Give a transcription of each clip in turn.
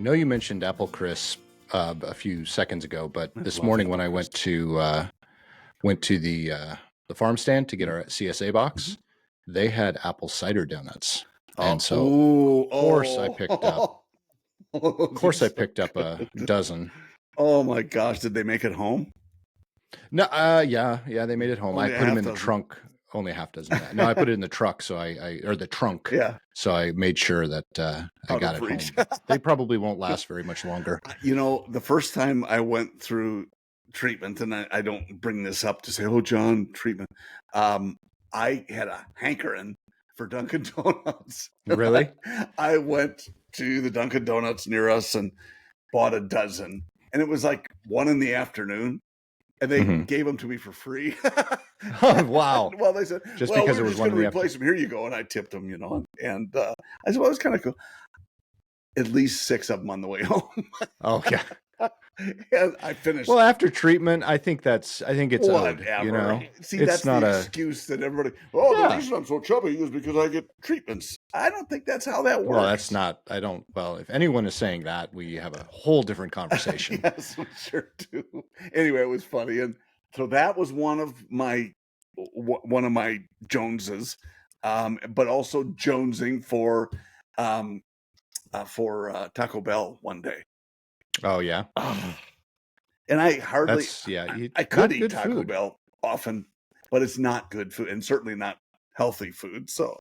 know you mentioned apple crisp a few seconds ago, but this morning when I went to the farm stand to get our CSA box, they had apple cider donuts, and so of course I picked up. Of course, I picked up a dozen. Oh my gosh! Did they make it home? No, yeah, they made it home. Only I put them in the trunk. Only a half dozen. No, I put it in the truck, so or the trunk. Yeah. So I made sure that I got it home. They probably won't last very much longer. You know, the first time I went through treatment, and I don't bring this up to say, "Oh, John, treatment." I had a hankering for Dunkin' Donuts. Really? I went to the Dunkin' Donuts near us and bought a dozen, and it was like 1 PM, and they gave them to me for free. Oh, wow! Well, they said, just well, because we're it was just going to replace them. Here you go, and I tipped them, and I said, well, it was kind of cool. At least 6 of them on the way home. Okay. And I finished. Well, after treatment, I think it's whatever. Owed, you know, see, it's that's not the excuse that everybody. Oh, the reason I'm so chubby is because I get treatments. I don't think that's how that works. Well, that's not. I don't. Well, if anyone is saying that, we have a whole different conversation. Yes, we sure do. Anyway, it was funny, and so that was one of my Joneses, but also jonesing for Taco Bell one day. Oh yeah. And I hardly, I could eat Taco Bell often, but it's not good food and certainly not healthy food. So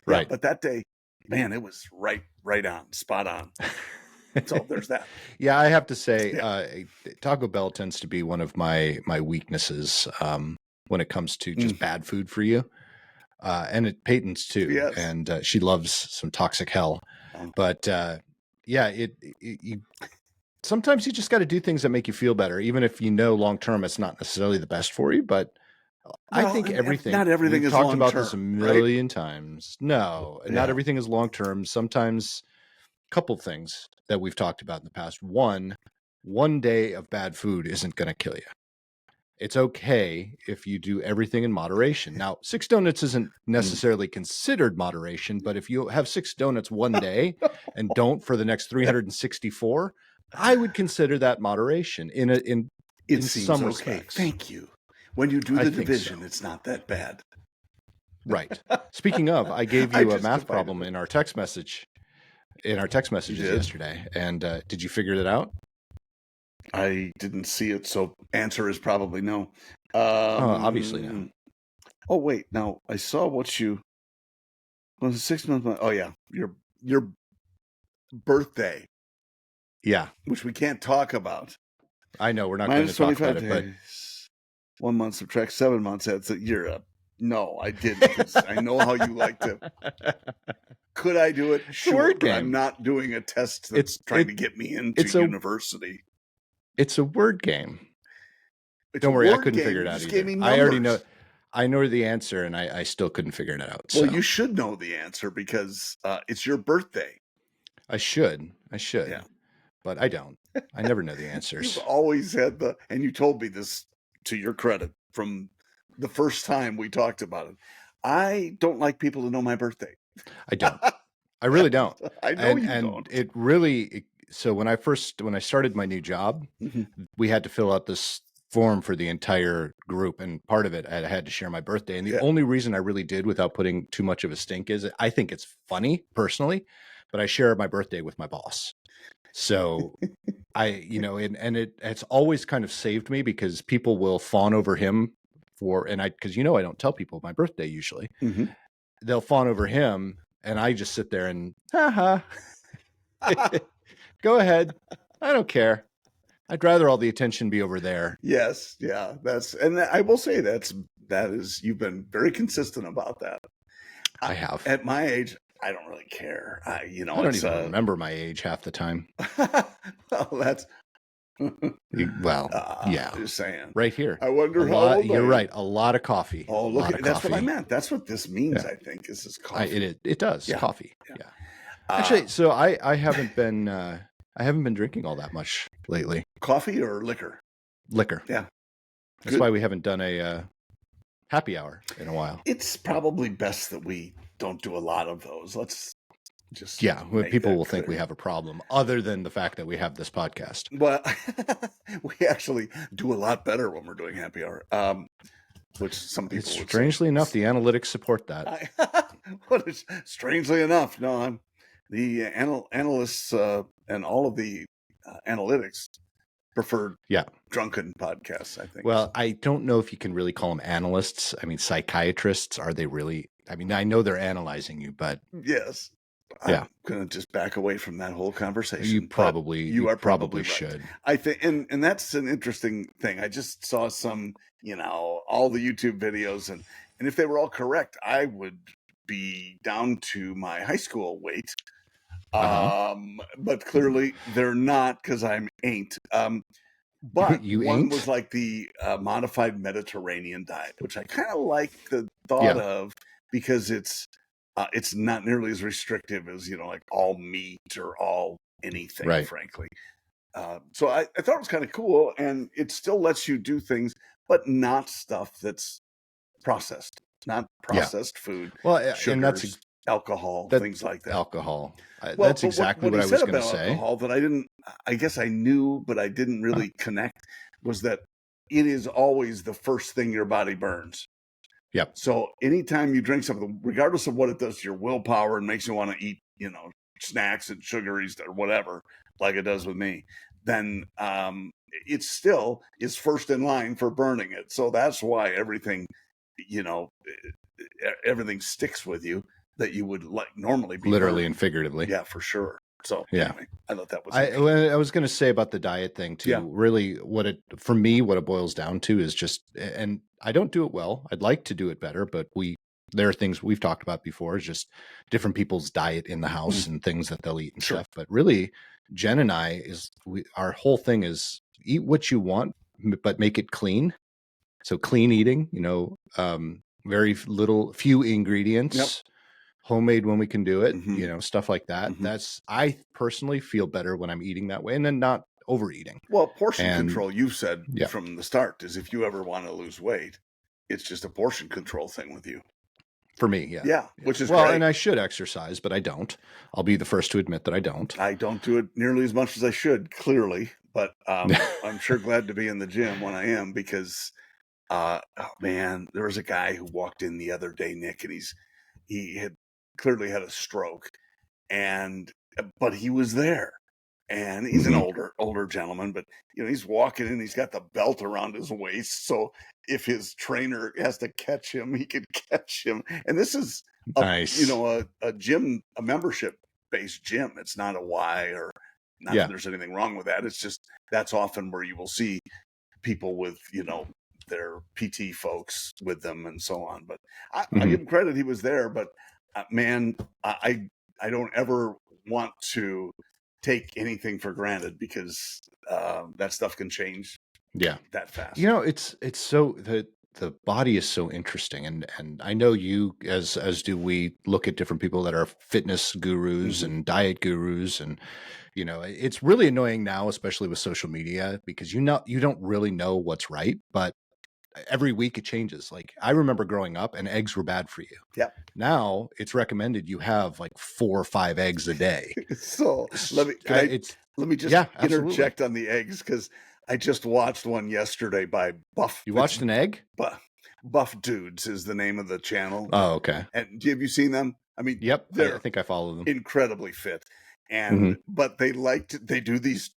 but that day, man, it was right on, spot on. So there's that. Yeah, I have to say, Taco Bell tends to be one of my weaknesses when it comes to just bad food for you. And Peyton's too. Yes. And she loves some toxic hell. But sometimes you just got to do things that make you feel better, even if you know long term it's not necessarily the best for you. But I think not everything is long term. We've talked about this a million times. No, not everything is long term. Sometimes a couple things that we've talked about in the past. One day of bad food isn't going to kill you. It's okay if you do everything in moderation. Now, 6 donuts isn't necessarily considered moderation, but if you have 6 donuts one day and don't for the next 364, I would consider that moderation in some respects. Thank you. When you do the division, it's not that bad. Right. Speaking of, I gave you a math problem in our text messages yesterday. And did you figure that out? I didn't see it, so answer is probably no. Obviously no. Oh wait, now I saw what you. Well, 6 months. Oh yeah, your birthday. Yeah, which we can't talk about. I know we're not going to talk about it, but 1 month subtract 7 months. That's a year up. No, I didn't. I know how you like to. Could I do it? Sure, but I'm not doing a test that's trying to get me into university. It's a word game. Don't worry, I couldn't figure it out either. I already know. I know the answer, and I still couldn't figure it out. Well, you should know the answer because it's your birthday. I should. Yeah. But I don't. I never know the answers. You've always had and you told me this to your credit from the first time we talked about it. I don't like people to know my birthday. I don't. I really don't. I know you don't. It really. So when I started my new job, we had to fill out this form for the entire group, and part of it I had to share my birthday. And the only reason I really did without putting too much of a stink is I think it's funny personally, but I share my birthday with my boss. So it's always kind of saved me because people will fawn over him because I don't tell people my birthday usually. They'll fawn over him, and I just sit there and go ahead. I don't care. I'd rather all the attention be over there. Yes. Yeah. And I will say that is, you've been very consistent about that. I have. At my age, I don't really care. I don't even remember my age half the time. Well, that's. Yeah. Just saying. Right here. I wonder how old you're right. A lot of coffee. Oh, look, that's what I meant. That's what this means. I think is this coffee. It does. Yeah. Coffee. Yeah. Actually, so I haven't been drinking all that much lately. Coffee or liquor? Liquor. Yeah. That's why we haven't done a happy hour in a while. It's probably best that we don't do a lot of those. Just people will think we have a problem other than the fact that we have this podcast. Well, we actually do a lot better when we're doing happy hour, which some people would strangely enough, the analytics support that. Strangely enough, no, the analysts and all of the analytics prefer drunken podcasts, I think. Well, I don't know if you can really call them analysts. I mean, psychiatrists, are they really? I mean, I know they're analyzing you, but yes. I'm going to just back away from that whole conversation. You probably right. should. I think, and that's an interesting thing. I just saw some, all the YouTube videos, and if they were all correct, I would be down to my high school weight. But clearly they're not, because I'm ain't. But one was like the modified Mediterranean diet, which I kind of like the thought of, because it's not nearly as restrictive as, like all meat or all anything, frankly. So I thought it was kind of cool, and it still lets you do things, but not stuff that's processed, not processed food. Well, sugars, and that's alcohol, things like that. Alcohol. That's exactly what I was going to say. Alcohol that I guess I knew, but I didn't really connect, was that it is always the first thing your body burns. Yep. So anytime you drink something, regardless of what it does to your willpower and makes you want to eat, snacks and sugaries or whatever, like it does with me, then it still is first in line for burning it. So that's why everything sticks with you that you would like normally be literally burning. And figuratively. Yeah, for sure. So anyway, I thought that was. I was going to say about the diet thing too. Yeah. Really, what it boils down to is just, and I don't do it well. I'd like to do it better, but there are things we've talked about before. Is just different people's diet in the house and things that they'll eat and stuff. But really, Jen and I our whole thing is eat what you want, but make it clean. So clean eating, very few ingredients. Yep. Homemade when we can do it, stuff like that. I personally feel better when I'm eating that way, and then not overeating. Well, portion control, you've said from the start, is if you ever want to lose weight, it's just a portion control thing with you. For me, yeah, which is great. And I should exercise, but I don't. I'll be the first to admit that I don't. I don't do it nearly as much as I should, clearly, but I'm sure glad to be in the gym when I am, because, oh man, there was a guy who walked in the other day, Nick, and he had clearly had a stroke, but he was there, and he's an older gentleman, but he's walking in, he's got the belt around his waist, so if his trainer has to catch him, he could catch him. And this is nice. a gym, a membership based gym. It's not a Y, or not that there's anything wrong with that. It's just that's often where you will see people with their PT folks with them and so on. But I give him credit, he was there, but man, I don't ever want to take anything for granted, because that stuff can change that fast. It's so the body is so interesting, and I know you as do we look at different people that are fitness gurus and diet gurus, and it's really annoying now, especially with social media, because you don't really know what's right, but every week it changes. Like, I remember growing up and eggs were bad for you. Yeah. Now it's recommended you have like 4 or 5 eggs a day. So let me just interject on the eggs, because I just watched one yesterday by Buff. You watched an egg? Buff Dudes is the name of the channel. Oh, okay. And have you seen them? I mean, yep. I think I follow them. Incredibly fit. And but they do these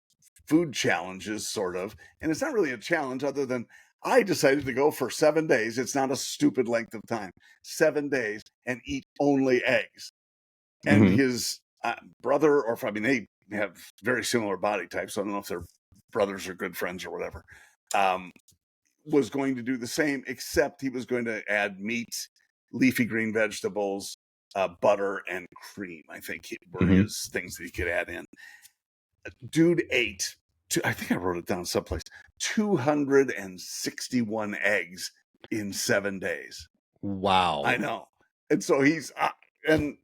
food challenges, sort of, and it's not really a challenge other than I decided to go for 7 days. It's not a stupid length of time. 7 days and eat only eggs. And his brother, they have very similar body types, so I don't know if they're brothers or good friends or whatever, was going to do the same, except he was going to add meat, leafy green vegetables, butter, and cream, I think were his things that he could add in. Dude ate, I think I wrote it down someplace, 261 eggs in 7 days. Wow. I know. And so he's and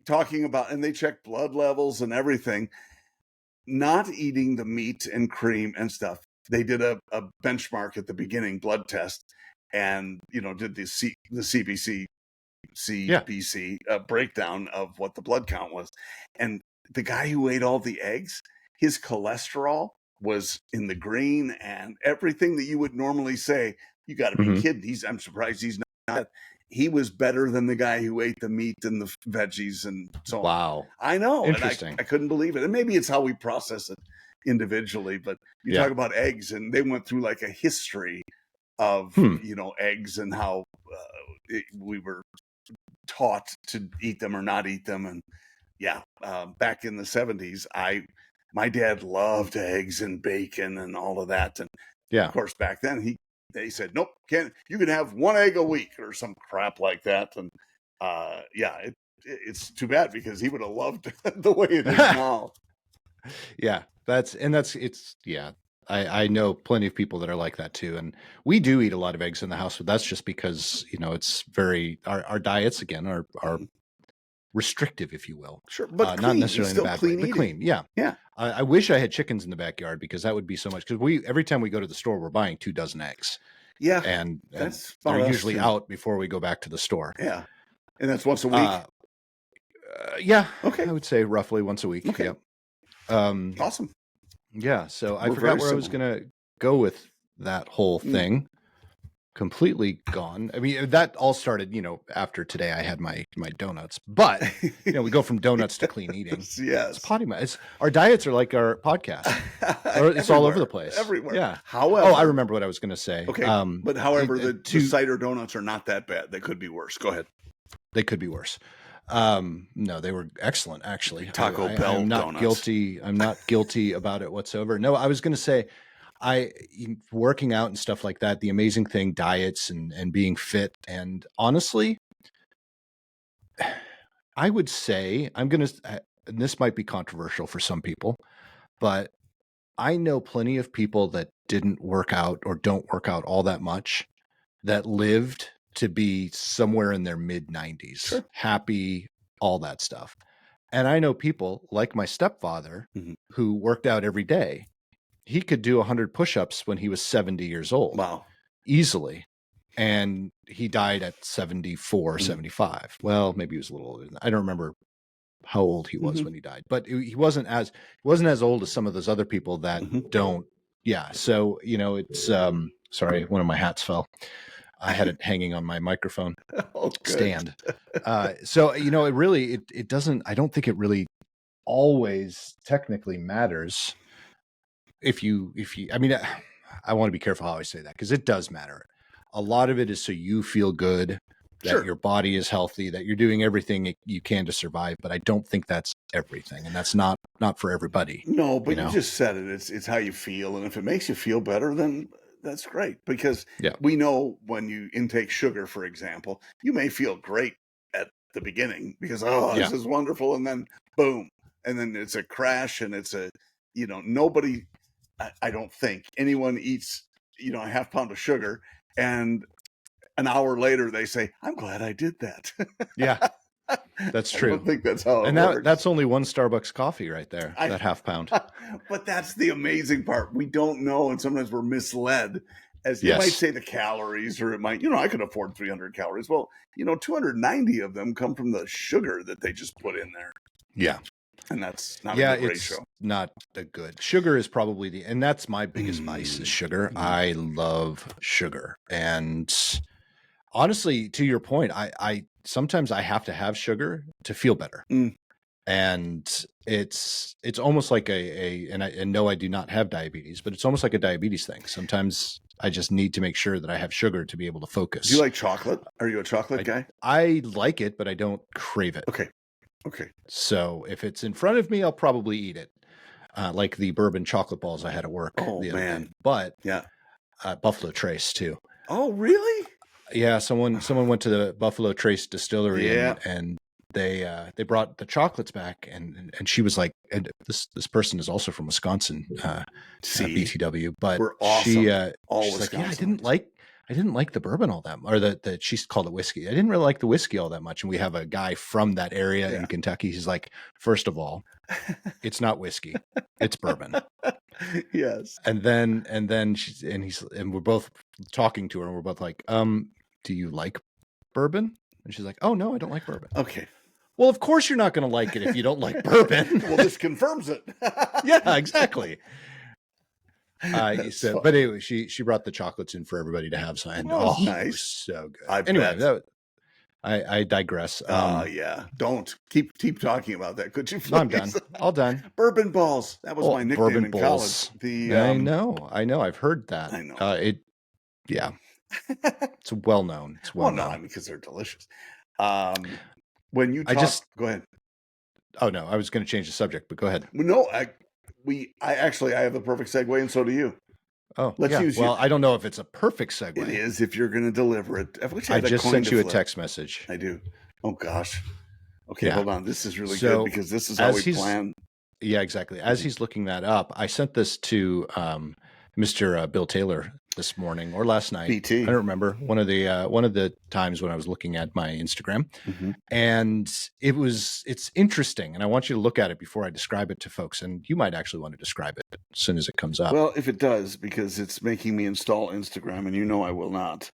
talking about, and they check blood levels and everything, not eating the meat and cream and stuff. They did a benchmark at the beginning, blood test, and did the CBC BC breakdown of what the blood count was. And the guy who ate all the eggs, his cholesterol was in the green, and everything that you would normally say, you got to be kidding. I'm surprised he's not. He was better than the guy who ate the meat and the veggies and so on. Wow. I know. Interesting. And I couldn't believe it. And maybe it's how we process it individually, but you talk about eggs, and they went through like a history of, eggs and how we were taught to eat them or not eat them. And back in the 70s, my dad loved eggs and bacon and all of that. And of course, back then they said, nope, you can have 1 egg a week or some crap like that. And it's too bad, because he would have loved the way it is now. I know plenty of people that are like that too. And we do eat a lot of eggs in the house, but that's just because, it's very, our diets again are restrictive, if you will. Sure. But not necessarily in the bad way, but clean. Yeah. Yeah. I wish I had chickens in the backyard, because that would be so much, because every time we go to the store, we're buying 2 dozen eggs. Yeah. And they're usually out before we go back to the store. Yeah. And that's once a week. Okay. I would say roughly once a week. Okay. Yep. Awesome. Yeah. So I forgot where I was going to go with that whole thing. Completely gone. I mean, that all started, after today I had my donuts, but we go from donuts to clean eating. Yes. It's PoddiMouths. Our diets are like our podcast. It's all over the place. Everywhere. Yeah. However, I remember what I was going to say. Okay. But however, the cider donuts are not that bad. They could be worse. Go ahead. They could be worse. No, they were excellent, actually. Taco Bell I'm not donuts. guilty. I'm not guilty about it whatsoever. No, I was going to say, working out and stuff like that, the amazing thing, diets and being fit. And honestly, I would say and this might be controversial for some people, but I know plenty of people that didn't work out or don't work out all that much that lived to be somewhere in their mid 90s, happy, all that stuff. And I know people like my stepfather who worked out every day. He could do 100 push-ups when he was 70 years old. Wow. Easily. And he died at 74, 75. Well, maybe he was a little older than that. I don't remember how old he was when he died, but he wasn't as old as some of those other people that don't. Yeah. So, it's, sorry, one of my hats fell. I had it hanging on my microphone stand. So, it really, it doesn't, I don't think it really always technically matters. If you, I want to be careful how I say that, because it does matter. A lot of it is so you feel good, that your body is healthy, that you're doing everything you can to survive. But I don't think that's everything, and that's not for everybody. No, but you just said it. It's how you feel, and if it makes you feel better, then that's great. Because we know when you intake sugar, for example, you may feel great at the beginning because this is wonderful, and then boom, and then it's a crash, and it's a nobody. I don't think anyone eats, a half pound of sugar, and an hour later they say, "I'm glad I did that." Yeah, that's true. I don't think that's how it works. That's only 1 Starbucks coffee right there, that half pound. But that's the amazing part. We don't know, and sometimes we're misled. As you might say the calories, or it might, I could afford 300 calories. Well, 290 of them come from the sugar that they just put in there. Yeah. And that's not a good ratio. Not a good. Sugar is probably and that's my biggest vice is sugar. I love sugar. And honestly, to your point, I sometimes I have to have sugar to feel better. And it's almost like and no, I do not have diabetes, but it's almost like a diabetes thing. Sometimes I just need to make sure that I have sugar to be able to focus. Do you like chocolate? Are you a chocolate guy? I like it, but I don't crave it. Okay. So if it's in front of me, I'll probably eat it. Like the bourbon chocolate balls I had at work. Oh, the other man. day. But Buffalo Trace too. Oh, really? Yeah. Someone went to the Buffalo Trace distillery and they brought the chocolates back and she was like, and this person is also from Wisconsin, BTW, but we're awesome. She's like, I didn't like the bourbon all that much, or that she called it whiskey. I didn't really like the whiskey all that much. And we have a guy from that area in Kentucky. He's like, first of all, it's not whiskey, it's bourbon. Yes. And then we're both talking to her and we're both like, do you like bourbon? And she's like, oh, no, I don't like bourbon. Okay. Well, of course you're not going to like it if you don't like bourbon. Well, this confirms it. Yeah, exactly. But anyway, she brought the chocolates in for everybody to have. So nice. It was so good. Anyway, I digress. Yeah. Don't keep talking about that. Could you please? No, I'm done. All done. Bourbon balls. That was my nickname in college. I know. I've heard that. I know. Yeah. It's well known. It's well known. No, because they're delicious. When you talk, go ahead. Oh no, I was going to change the subject, but go ahead. No, I have the perfect segue, and so do you. Oh, let's use. Well, I don't know if it's a perfect segue. It is if you're going to deliver it. I just sent you a text message. I do. Oh gosh. Okay, hold on. This is really good because this is how we plan. Yeah, exactly. As he's looking that up, I sent this to Mr. Bill Taylor this morning or last night. BT. I don't remember. One of the times when I was looking at my Instagram, and it's interesting, and I want you to look at it before I describe it to folks, and you might actually want to describe it as soon as it comes up. Well, if it does, because it's making me install Instagram, and you know I will not.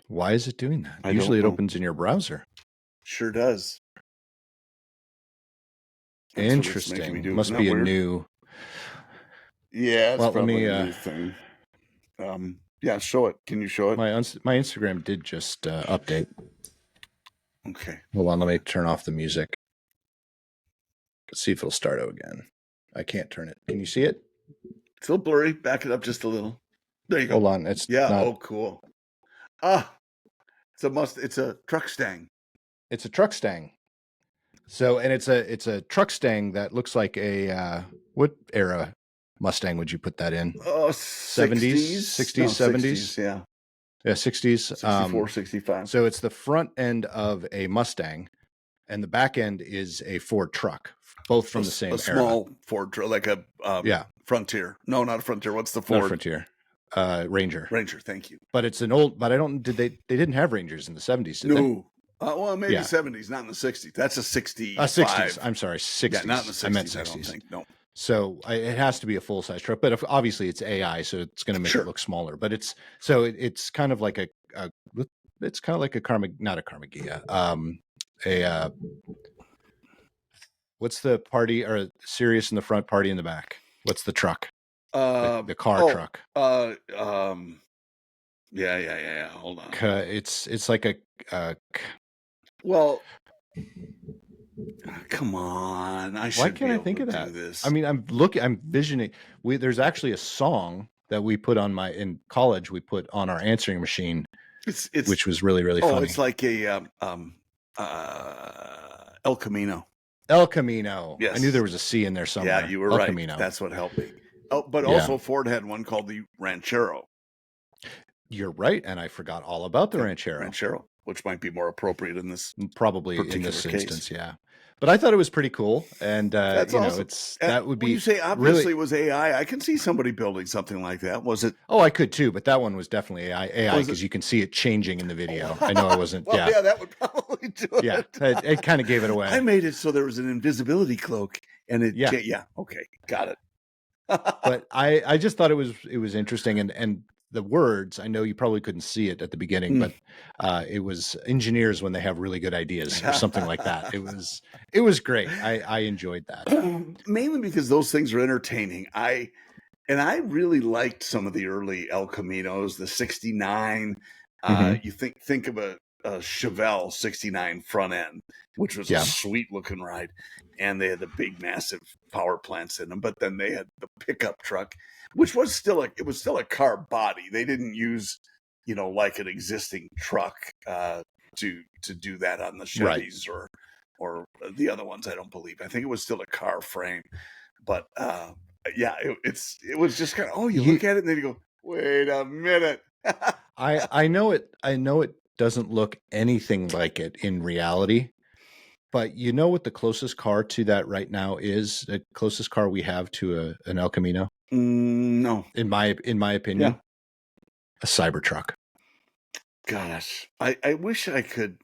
Why is it doing that? Usually it opens in your browser. Sure does. That's interesting. Must be a new. Yeah, it's probably a new thing. Yeah, show it. Can you show it? My Instagram did just update. Okay. Hold on, let me turn off the music. Let's see if it'll start out again. I can't turn it. Can you see it? It's a little blurry. Back it up just a little. There you go. Hold on. It's Oh, cool. It's a truck stang. It's a truck stang. So, and it's a truck stang that looks like a what era Mustang would you put that in? 70s, 60s, 70s. Yeah. Yeah, 60s. 64, 65. So it's the front end of a Mustang, and the back end is a Ford truck, both from the same era. Small Ford truck, like a Frontier. No, not a Frontier. What's the Ford? Not Frontier. Ranger. Ranger, thank you. But it's an old. But they didn't have Rangers in the 70s, did they? Well, maybe 70s, not in the 60s. That's a 65. 60s. I'm sorry, 60s. Yeah, not in the 60s. I meant 60s. I don't think. No. So it has to be a full size truck, but obviously it's AI, so it's going to make it look smaller. But it's kind of like it's kind of like not a Carmageddon. What's the party or Sirius in the front, party in the back? What's the truck? The car truck. Yeah. Hold on. It's like a. Well. Come on! Why can't I think of that? This. I mean, I'm visioning. There's actually a song that we put in college. We put on our answering machine, which was really, really funny. Oh, it's like a El Camino. El Camino. Yes, I knew there was a C in there somewhere. Yeah, you were El right. Camino. That's what helped me. Oh, but also Ford had one called the Ranchero. You're right, and I forgot all about the Ranchero. Ranchero, which might be more appropriate in this in this instance, yeah. But I thought it was pretty cool, and that's awesome. That would be. When you say obviously it was AI, I can see somebody building something like that. Was it? Oh, I could too, but that one was definitely AI because you can see it changing in the video. I know I wasn't. Yeah, that would probably do it. Yeah, it kind of gave it away. I made it so there was an invisibility cloak, and it. Yeah. Okay, got it. But I just thought it was interesting, and the words, I know you probably couldn't see it at the beginning, but it was engineers when they have really good ideas or something like that. It was great. I enjoyed that. Mainly because those things are entertaining. I really liked some of the early El Caminos, the 69. You think of a Chevelle 69 front end, which was a sweet looking ride. And they had the big, massive power plants in them. But then they had the pickup truck, which was still a car body. They didn't use, like an existing truck to do that on the Chevys or the other ones. I don't believe. I think it was still a car frame. But it was just kind of you look at it and then you go, wait a minute. I know it doesn't look anything like it in reality. But you know what the closest car to that right now is? The closest car we have to an El Camino? No. In my opinion, a Cybertruck. Gosh, I wish I could.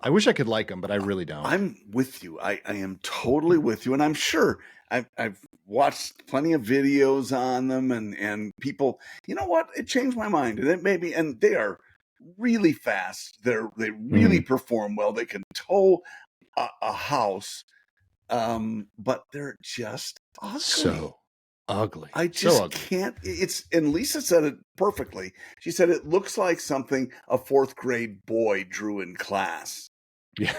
I wish I could like them, but I really don't. I'm with you. I am totally with you, and I'm sure I've watched plenty of videos on them, and people. You know what? It changed my mind, and it made me. And they are really fast. They really perform well. They can tow a house, but they're just ugly. So ugly. I just can't. And Lisa said it perfectly. She said it looks like something a fourth grade boy drew in class. Yeah.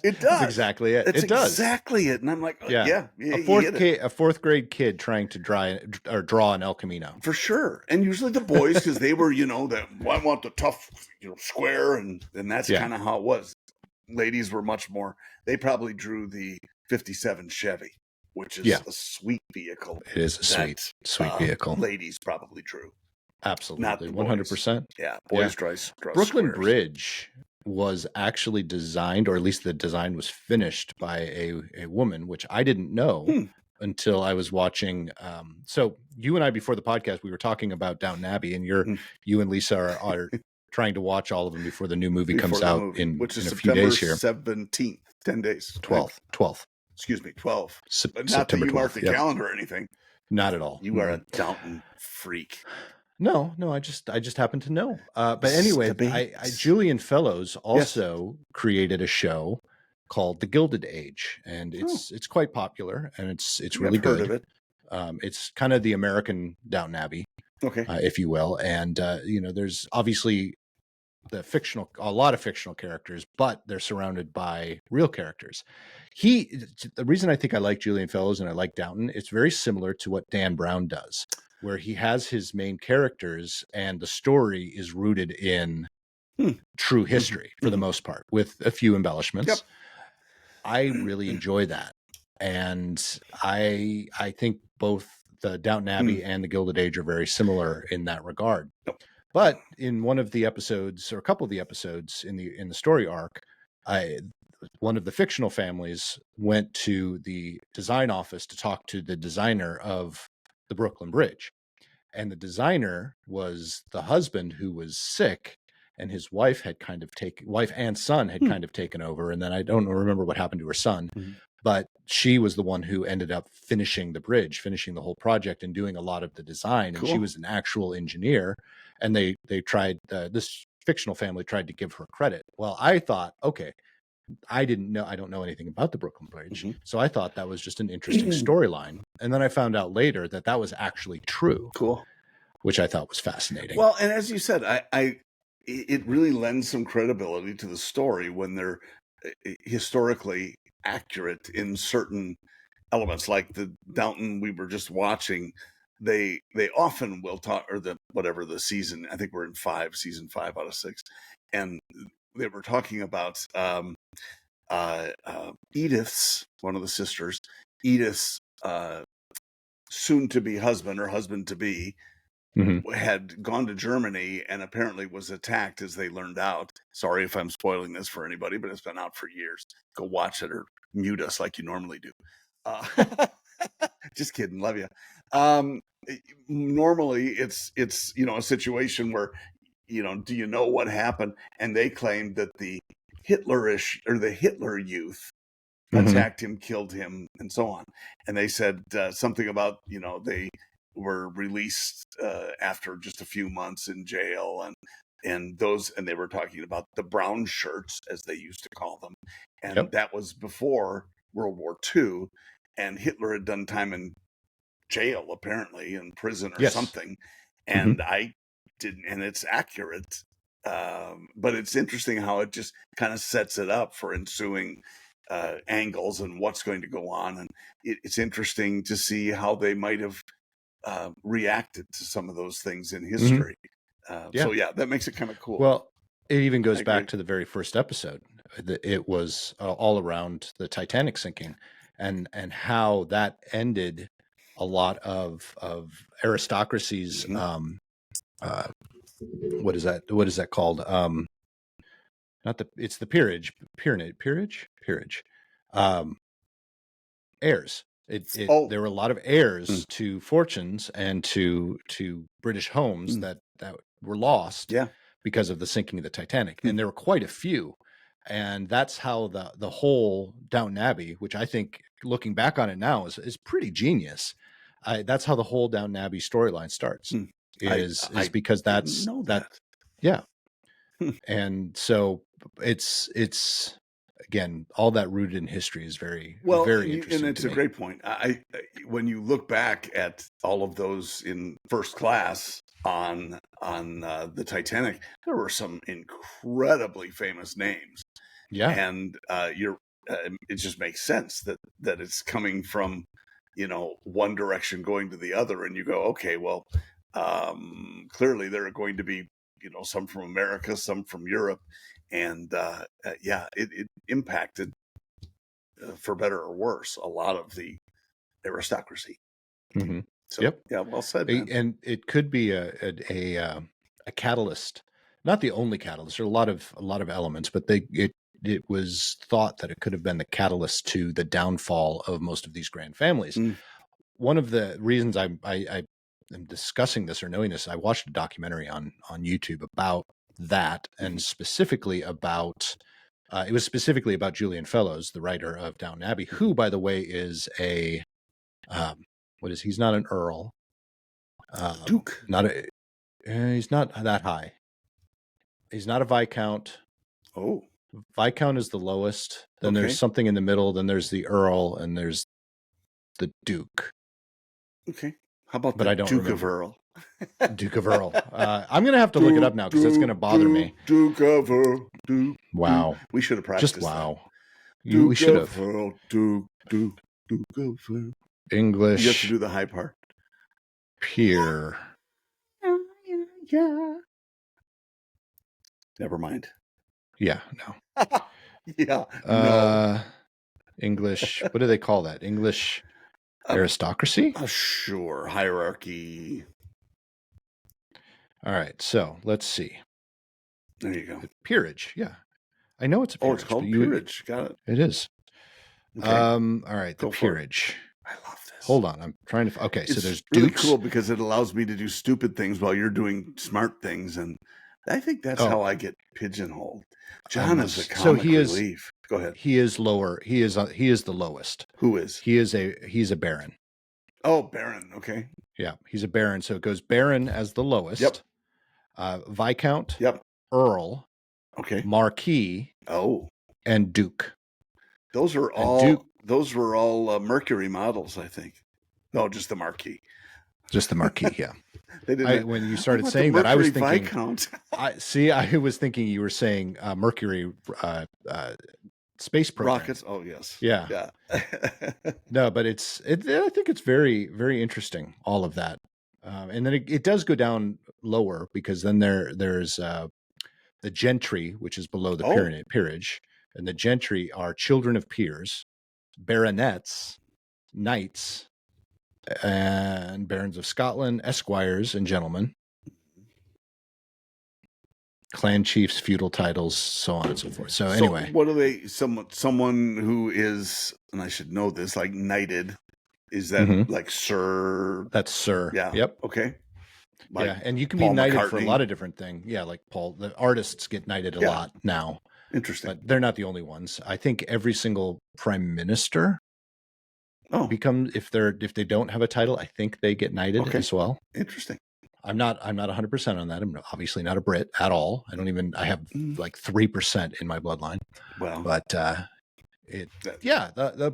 It does. That's exactly it. It's it does. exactly it. And I'm like, yeah. A fourth grade kid trying to draw an El Camino. For sure. And usually the boys, because they were, I want the tough, square, and that's kind of how it was. Ladies were much more, they probably drew the 57 Chevy, which is a sweet vehicle. It is a sweet vehicle. Ladies probably drew. Absolutely. 100%. Yeah. Boys draw Brooklyn squares. Bridge was actually designed, or at least the design was finished by a woman, which I didn't know until I was watching. So you and I, before the podcast, we were talking about Downton Abbey, and you and Lisa are trying to watch all of them before the new movie comes out in a few days here. 17th, 10 days. 12th. Excuse me, 12. But not September that you 12th, mark the calendar or anything. Not at all. You are a Downton freak. No, I just happen to know. But anyway, Julian Fellows also created a show called The Gilded Age, and it's quite popular, and it's really good. Heard of it. It's kind of the American Downton Abbey, if you will. And there's obviously a lot of fictional characters, but they're surrounded by real characters. The reason I think I like Julian Fellows and I like Downton, it's very similar to what Dan Brown does, where he has his main characters and the story is rooted in true history for the most part, with a few embellishments. Yep. I really enjoy that. And I think both the Downton Abbey and the Gilded Age are very similar in that regard. Yep. But in one of the episodes, or a couple of the episodes in the story arc, one of the fictional families went to the design office to talk to the designer of the Brooklyn Bridge. And the designer was the husband who was sick, and his wife and son had kind of taken over. And then I don't remember what happened to her son, but she was the one who ended up finishing the bridge, finishing the whole project and doing a lot of the design. Cool. And she was an actual engineer, and they tried, this fictional family tried to give her credit. Well, I thought, okay, I don't know anything about the Brooklyn Bridge. So I thought that was just an interesting storyline. And then I found out later that was actually true. Cool. Which I thought was fascinating. Well, and as you said, it really lends some credibility to the story when they're historically accurate in certain elements, like the Downton we were just watching. They often will talk, or the season, I think we're in season 5 out of 6. And they were talking about Edith's, one of the sisters, Edith's soon-to-be husband or husband-to-be had gone to Germany and apparently was attacked, as they learned out. Sorry if I'm spoiling this for anybody, but it's been out for years. Go watch it or mute us like you normally do. Just kidding. Love you. Normally it's a situation where, do you know what happened? And they claimed that the Hitlerish, or the Hitler youth, attacked him, killed him, and so on. And they said something about, they were released after just a few months in jail, and they were talking about the brown shirts, as they used to call them. And that was before World War II, and Hitler had done time in jail, apparently, in prison or something. And I didn't, and it's accurate. But it's interesting how it just kind of sets it up for ensuing angles and what's going to go on. And it's interesting to see how they might have reacted to some of those things in history. So that makes it kind of cool. Well, it even goes back to the very first episode. It was all around the Titanic sinking, and how that ended a lot of Aristocracy's what is that called? It's the peerage. Heirs. There were a lot of heirs to fortunes and to British homes that were lost because of the sinking of the Titanic. And there were quite a few. And that's how the whole Downton Abbey, which I think, looking back on it now, is pretty genius. That's how the whole Downton Abbey storyline starts. Is because that's that. Yeah. And so it's again, all that rooted in history is very interesting. And it's a great point. I when you look back at all of those in first class on the Titanic, there were some incredibly famous names. Yeah, and it just makes sense that it's coming from one direction going to the other, and you go, okay, well, clearly there are going to be some from America, some from Europe, and it impacted for better or worse a lot of the aristocracy. Mm-hmm. So, yep. Yeah, well said, man. And it could be a catalyst, not the only catalyst. There are a lot of elements, but it was thought that it could have been the catalyst to the downfall of most of these grand families. One of the reasons I am discussing this or knowing this, I watched a documentary on YouTube about that, and specifically about it was specifically about Julian Fellows, the writer of Downton Abbey, who, by the way, is a he's not an earl, Duke. He's not that high. He's not a viscount. Oh, viscount is the lowest. Then there's something in the middle. Then there's the earl, and there's the duke. Okay. How about the Duke of Earl? Duke of Earl. I'm going to have to look it up now because it's going to bother me. Duke of Earl. Duke. Wow. We should have practiced. Just wow. We should have. Earl, Duke of Earl. English. You have to do the high part. Peer. Yeah. Never mind. Yeah. No. Yeah. No. English. What do they call that? English aristocracy? Sure. Hierarchy. All right. So let's see. There you go. Peerage. Yeah. I know it's a peerage. Oh, it's called peerage. Got it. It is. Okay. All right. The peerage. I love this. Hold on. I'm trying to. Okay. So there's really dukes. Cool because it allows me to do stupid things while you're doing smart things. And I think that's how I get pigeonholed. John is a comic relief. Go ahead. He is lower. He is the lowest. Who is? He's a baron. Oh, baron. Okay. Yeah, he's a baron. So it goes baron as the lowest. Yep. Viscount. Yep. Earl. Okay. Marquis. Oh. And duke. Those were all Mercury models, I think. No, just the Marquis. Just the Marquis. Yeah. When you started I saying that, I was thinking. Viscount. I was thinking you were saying Mercury space program. Rockets. Oh yes. Yeah. No, but I think it's very, very interesting, all of that. And then it does go down lower because then there's the gentry, which is below the peerage, and the gentry are children of peers, baronets, knights, and barons of Scotland, esquires and gentlemen, clan chiefs, feudal titles, so on and so forth. So anyway, what are they? Someone who is, and I should know this, like knighted. Is that like sir? That's sir. Yeah. Yep. Okay. Like and you can be knighted for a lot of different things. Yeah, like Paul. The artists get knighted a lot now. Interesting. But they're not the only ones. I think every single prime minister becomes if they don't have a title, I think they get knighted as well. Interesting. I'm not 100% on that. I'm obviously not a Brit at all. I have like 3% in my bloodline. Well, but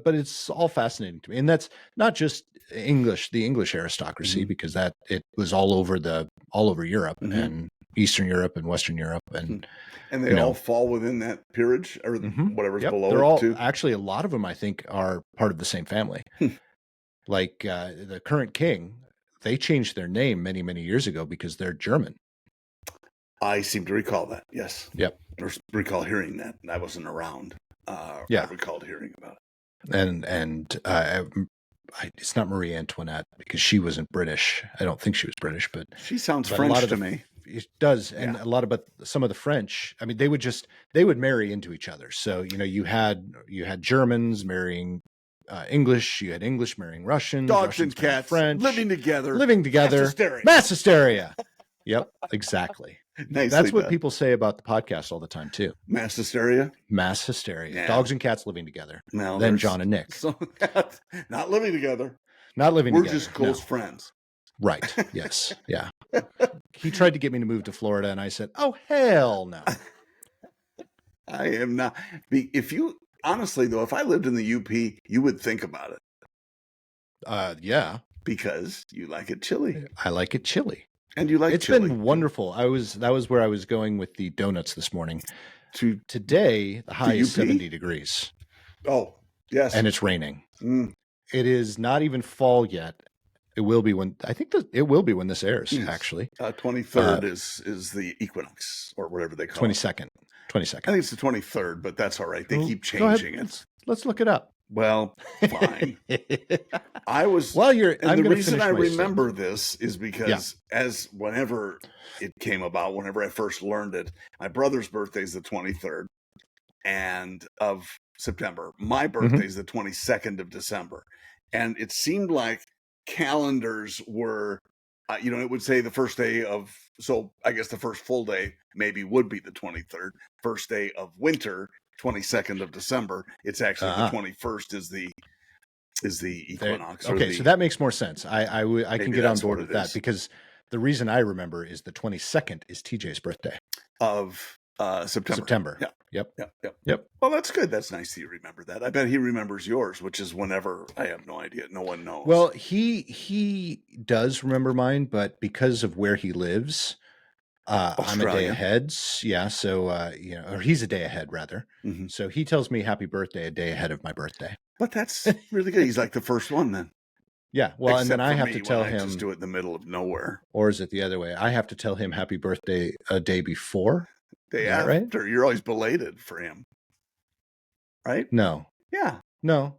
but it's all fascinating to me. And that's not just the English aristocracy, because it was all over Europe and Eastern Europe and Western Europe. And they all fall within that peerage or whatever's below they're it all, too. Actually, a lot of them, I think, are part of the same family. Like the current king, they changed their name many, many years ago because they're German. I seem to recall that. Yes. Yep. Or recall hearing that. I wasn't around. I recalled hearing about it. And it's not Marie Antoinette because she wasn't British. I don't think she was British, but she sounds French to me. It does, and but some of the French. I mean, they would marry into each other. So you had Germans marrying English. You had English marrying Russians. Dogs Russians and cats French, living together. Mass hysteria. Yep, exactly. That's what people say about the podcast all the time too. Mass hysteria. Yeah. Dogs and cats living together. No, then John and Nick. Not living together. Not living together. We're just close friends. Right. Yes. Yeah. He tried to get me to move to Florida, and I said, "Oh, hell no." I am not. Honestly, though, if I lived in the UP, you would think about it. Yeah. Because you like it chilly. I like it chilly. And you like it's chili. Been wonderful. That was where I was going with the donuts this morning. Today, the high is 70 degrees. Oh, yes. And it's raining. It is not even fall yet. It will be when it will be when this airs, actually. 23rd is the equinox, or whatever they call 22nd. 22nd. I think it's the 23rd, but that's all right. They keep changing it. Let's look it up. Well, fine. I was. Well, and the reason I remember this is because whenever it came about, whenever I first learned it, my brother's birthday is the 23rd of September. My birthday is the 22nd of December. And it seemed like calendars were, it would say the first day of, so I guess the first full day maybe would be the 23rd. First day of winter, 22nd of December. It's actually the 21st is the equinox. Okay, so that makes more sense. I can get on board with that, because the reason I remember is the 22nd is TJ's birthday of September. Yeah. Yep. Well, that's good. That's nice that you remember that. I bet he remembers yours, which is whenever. I have no idea. No one knows. Well, he does remember mine, but because of where he lives, I'm a day ahead. Yeah. So, or he's a day ahead rather. Mm-hmm. So he tells me happy birthday a day ahead of my birthday. But that's really good. He's like the first one then. Yeah. Well, and then I have to tell him. I just do it in the middle of nowhere. Or is it the other way? I have to tell him happy birthday a day before. Day after. Right? You're always belated for him. Right? No. Yeah. No.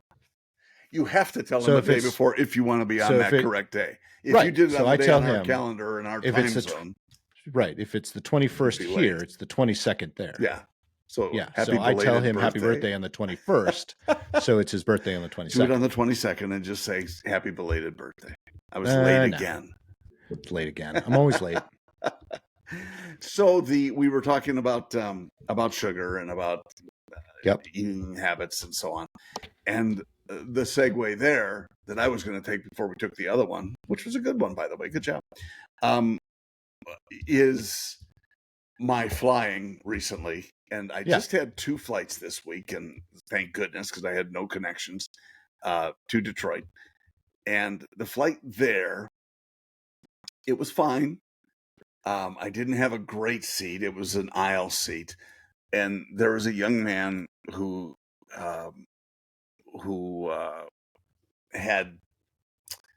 You have to tell him the day before if you want to be on that correct day. If you did it on the day on our calendar and our time zone. Right. If it's the 21st here, it's the 22nd there. Yeah. So I tell him happy birthday on the 21st. So it's his birthday on the 22nd. Do it on the 22nd and just say happy belated birthday. I was late again. It's late again. I'm always late. So we were talking about sugar and about eating habits and so on. And the segue there that I was going to take before we took the other one, which was a good one, by the way, good job, is my flying recently. And I just had 2 flights this week, and thank goodness, because I had no connections to Detroit. And the flight there, it was fine. I didn't have a great seat. It was an aisle seat. And there was a young man who had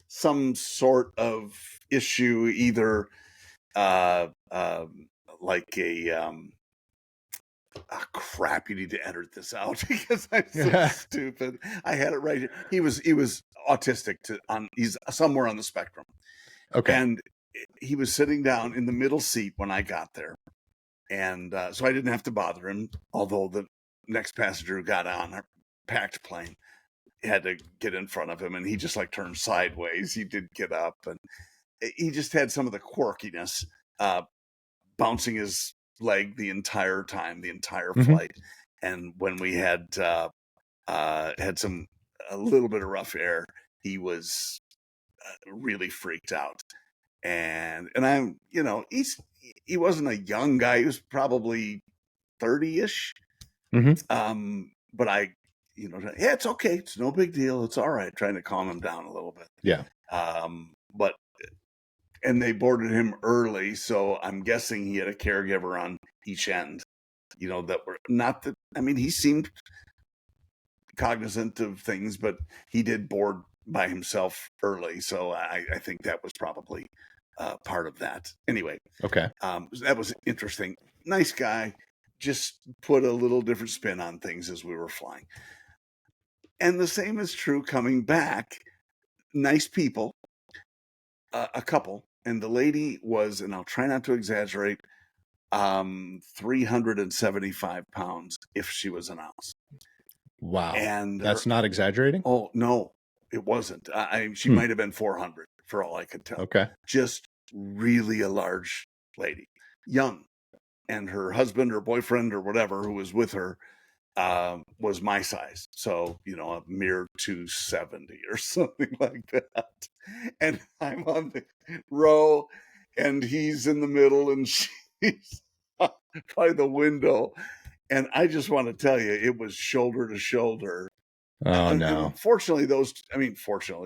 some sort of issue, either like crap, you need to edit this out because I'm so stupid. I had it right here. He was autistic he's somewhere on the spectrum. Okay. And he was sitting down in the middle seat when I got there. And so I didn't have to bother him, although the next passenger who got on our packed plane had to get in front of him, and he just turned sideways. He did get up, and he just had some of the quirkiness, bouncing his leg the entire time, the entire flight. And when we had a little bit of rough air, he was really freaked out. And I'm, he wasn't a young guy. He was probably 30-ish. But I, it's okay. It's no big deal. It's all right. Trying to calm him down a little bit. Yeah. And they boarded him early. So I'm guessing he had a caregiver on each end, that were not that. I mean, he seemed cognizant of things, but he did board by himself early. So I think that was probably part of that. Anyway. Okay. That was interesting. Nice guy. Just put a little different spin on things as we were flying. And the same is true coming back. Nice people, a couple. And the lady was, and I'll try not to exaggerate, 375 pounds if she was an ounce. Wow. And that's not exaggerating? Oh, no, it wasn't. She might have been 400 for all I could tell. Okay. Just really a large lady, young. And her husband or boyfriend or whatever who was with her was my size. So, a mere 270 or something like that. And I'm on the row and he's in the middle, and she's by the window. And I just want to tell you, it was shoulder to shoulder. Oh, no. And fortunately,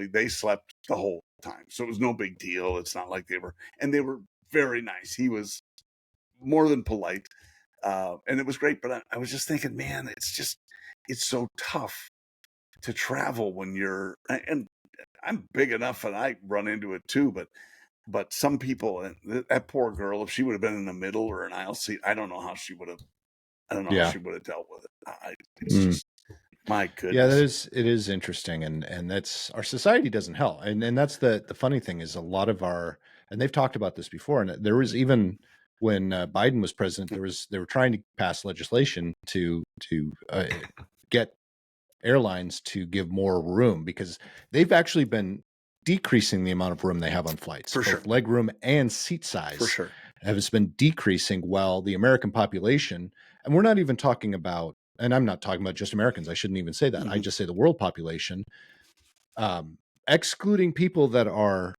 they slept the whole time. So it was no big deal. It's not like they were very nice. He was more than polite. And it was great. But I was just thinking, man, it's so tough to travel when and I'm big enough and I run into it too. But some people, and that poor girl, if she would have been in the middle or an aisle seat, I don't know how she would have dealt with it. It's just, my goodness. Yeah, it is interesting. And that's, our society doesn't help. And that's the funny thing is a lot of and they've talked about this before. And there was even when Biden was president, they were trying to pass legislation to get airlines to give more room, because they've actually been decreasing the amount of room they have on flights, both leg room and seat size has been decreasing, while the American population, and we're not even talking about, and I'm not talking about just Americans, I shouldn't even say that. I just say the world population, excluding people that are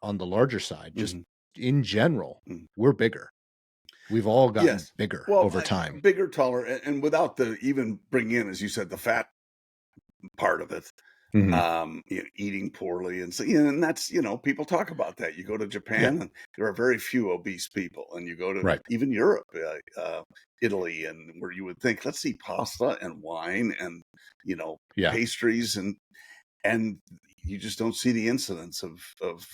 on the larger side, just in general, we're bigger. We've all gotten bigger over time. Bigger, taller, and without even bringing in, as you said, the fat part of it. Eating poorly, and so and that's people talk about that. You go to Japan, and there are very few obese people, and you go to even Europe, Italy, and where you would think, let's see, pasta and wine and pastries, and you just don't see the incidence of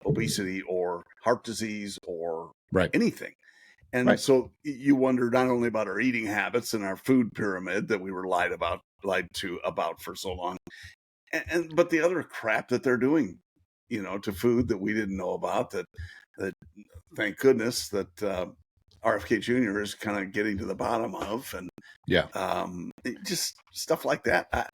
obesity or heart disease or anything. And so you wonder not only about our eating habits and our food pyramid that we were lied to about for so long, but the other crap that they're doing, to food that we didn't know about, that thank goodness that RFK Jr. is kind of getting to the bottom of, and just stuff like that.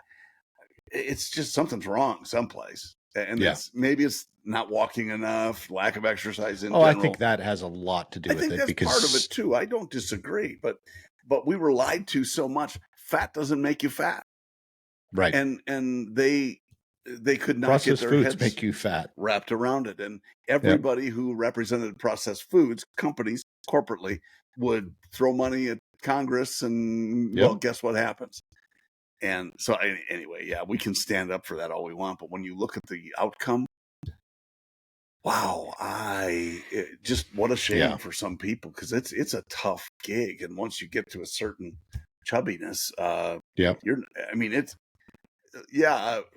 It's just something's wrong someplace, and maybe it's not walking enough, lack of exercise in general. I think that has a lot to do with it. I think that's part of it too. I don't disagree, but we were lied to so much. Fat doesn't make you fat, right? And they could not processed get their foods heads make you fat wrapped around it. And everybody who represented processed foods companies corporately would throw money at Congress, and well, guess what happens? And so anyway, we can stand up for that all we want, but when you look at the outcome, wow, just what a shame for some people, because it's a tough gig, and once you get to a certain chubbiness,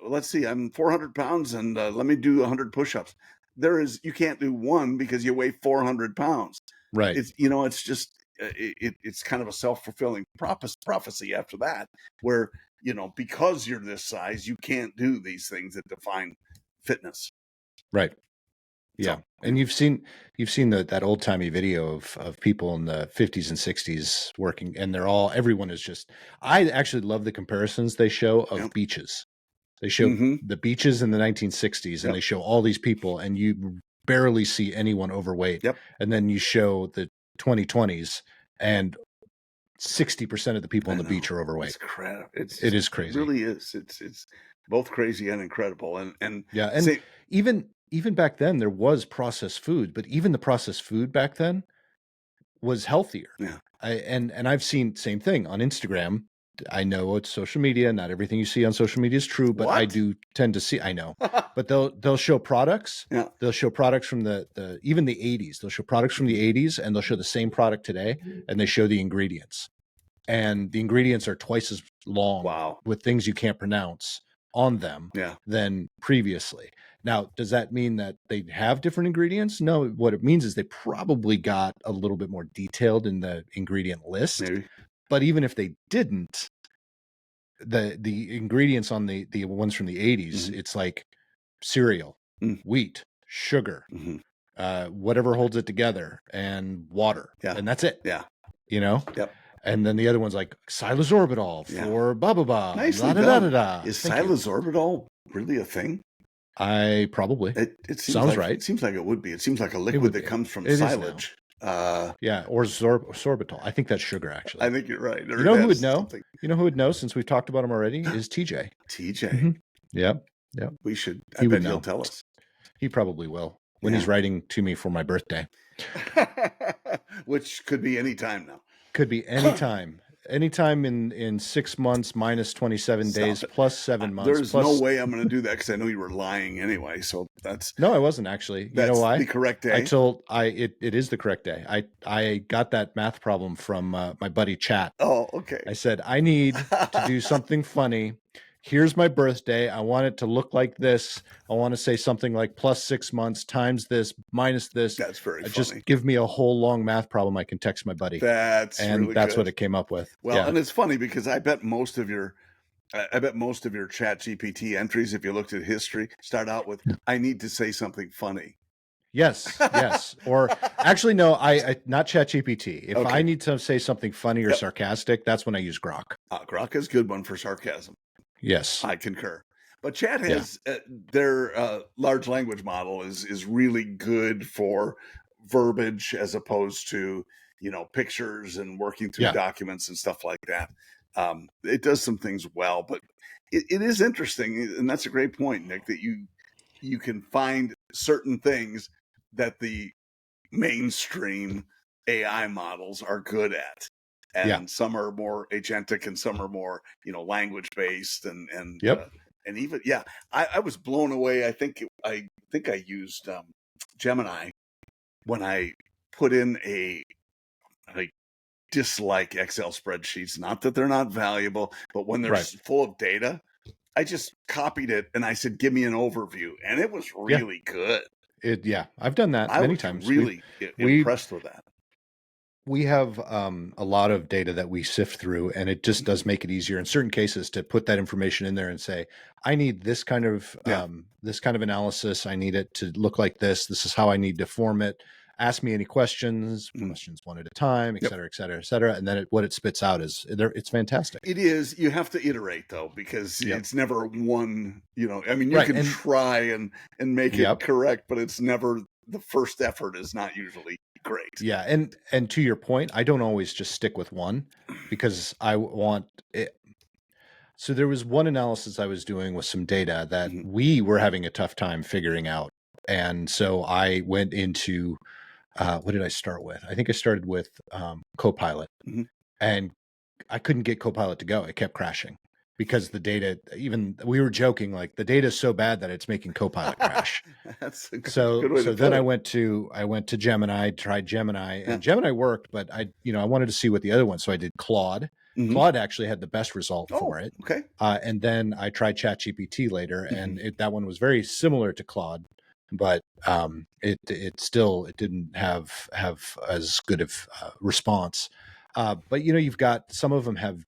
let's see, I'm 400 pounds, and let me do 100 push-ups. You can't do one because you weigh 400 pounds. Right. It's it's just it's kind of a self-fulfilling prophecy after that, where because you're this size, you can't do these things that define fitness. Right. Yeah. So, and you've seen that old timey video of people in the 50s and 60s working, and everyone is just, I actually love the comparisons they show of beaches. They show the beaches in the 1960s, and they show all these people, and you barely see anyone overweight. And then you show the 2020s, and 60% of the people on the beach are overweight. It is crazy. It really is. It's both crazy and incredible. And even back then there was processed food, but even the processed food back then was healthier. And I've seen same thing on Instagram. I know it's social media. Not everything you see on social media is true, but I do tend to see, I know, but they'll show products. They'll show products from even the 80s. They'll show products from the 80s, and they'll show the same product today, and they show the ingredients. And the ingredients are twice as long with things you can't pronounce on them than previously. Now, does that mean that they have different ingredients? No, what it means is they probably got a little bit more detailed in the ingredient list. Maybe. But even if they didn't, the ingredients on the ones from the 80s, it's like cereal, wheat, sugar, whatever holds it together, and water. And that's it. And then the other one's like xylosorbitol for blah, blah, blah. Nicely done. Is xylosorbitol really a thing? Probably. It sounds right. It seems like it would be. It seems like a liquid that comes from silage. Or sorbitol. I think that's sugar, actually. I think you're right. You know who would know? Something. You know who would know, since we've talked about him already, is TJ. TJ. Yep. We should. I bet he'll tell us. He probably will. when he's writing to me for my birthday. Which could be any time now. Could be any time. Anytime in 6 months minus 27 days plus 7 months. There's no way I'm going to do that because I know you were lying anyway. So that's no, I wasn't actually. You know why? The correct day. It is the correct day. I got that math problem from my buddy Chat. Oh, okay. I said I need to do something funny. Here's my birthday. I want it to look like this. I want to say something like plus 6 months times this minus this. That's very funny. Just give me a whole long math problem I can text my buddy. That's really that's good. What it came up with. Well, and it's funny because I bet most of your Chat GPT entries, if you looked at history, start out with "I need to say something funny." Yes. Or actually, no, I not ChatGPT. If I need to say something funny or sarcastic, that's when I use Grok. Grok is a good one for sarcasm. Yes, I concur. But Chat has their large language model is really good for verbiage as opposed to pictures and working through documents and stuff like that. It does some things well, but it is interesting, and that's a great point, Nick, that you can find certain things that the mainstream AI models are good at. And some are more agentic and some are more, language based and even, I was blown away. I think I used Gemini when I put in I dislike Excel spreadsheets. Not that they're not valuable, but when they're full of data, I just copied it and I said, give me an overview. And it was really good. I've done that many times. Really impressed with that. We have a lot of data that we sift through, and it just does make it easier in certain cases to put that information in there and say, I need this kind of analysis. I need it to look like this. This is how I need to form it. Ask me any questions one at a time, et cetera, et cetera, et cetera. And then what it spits out it's fantastic. It is. You have to iterate though, because it's never one, you can try and make it correct, but it's never, the first effort is not usually great. Yeah. And to your point, I don't always just stick with one because I want it. So there was one analysis I was doing with some data that we were having a tough time figuring out. And so I went into, what did I start with? I think I started with Copilot, and I couldn't get Copilot to go. It kept crashing because the data, even we were joking, like the data is so bad that it's making Copilot crash. That's a good way to then I went to Gemini, tried Gemini, and Gemini worked, but I wanted to see what the other one. So I did Claude. Claude actually had the best result for it. Okay. And then I tried ChatGPT later, and that one was very similar to Claude, but it still didn't have as good of response. But you've got some of them have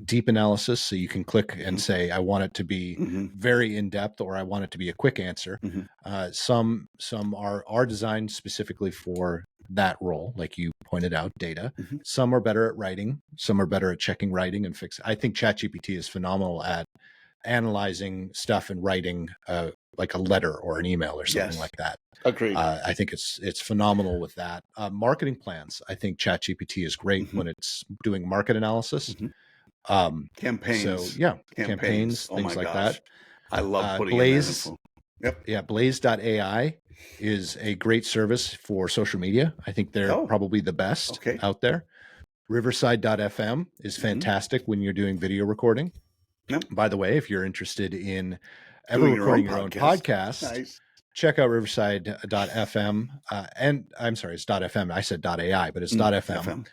deep analysis, so you can click and say I want it to be very in depth, or I want it to be a quick answer. Some are designed specifically for that role, like you pointed out, data. Some are better at writing, some are better at checking writing and fix. I think ChatGPT is phenomenal at analyzing stuff and writing like a letter or an email or something like that. Agreed. I think it's phenomenal with that. Marketing plans. I think ChatGPT is great when it's doing market analysis. Campaigns. So campaigns, things like that. I love putting Blaze. in that info. Yeah, Blaze.ai is a great service for social media. I think they're probably the best out there. Riverside.fm is fantastic when you're doing video recording. By the way, if you're interested in ever recording your own podcast, check out Riverside.fm. And I'm sorry, it's .fm. I said .ai, but it's .fm.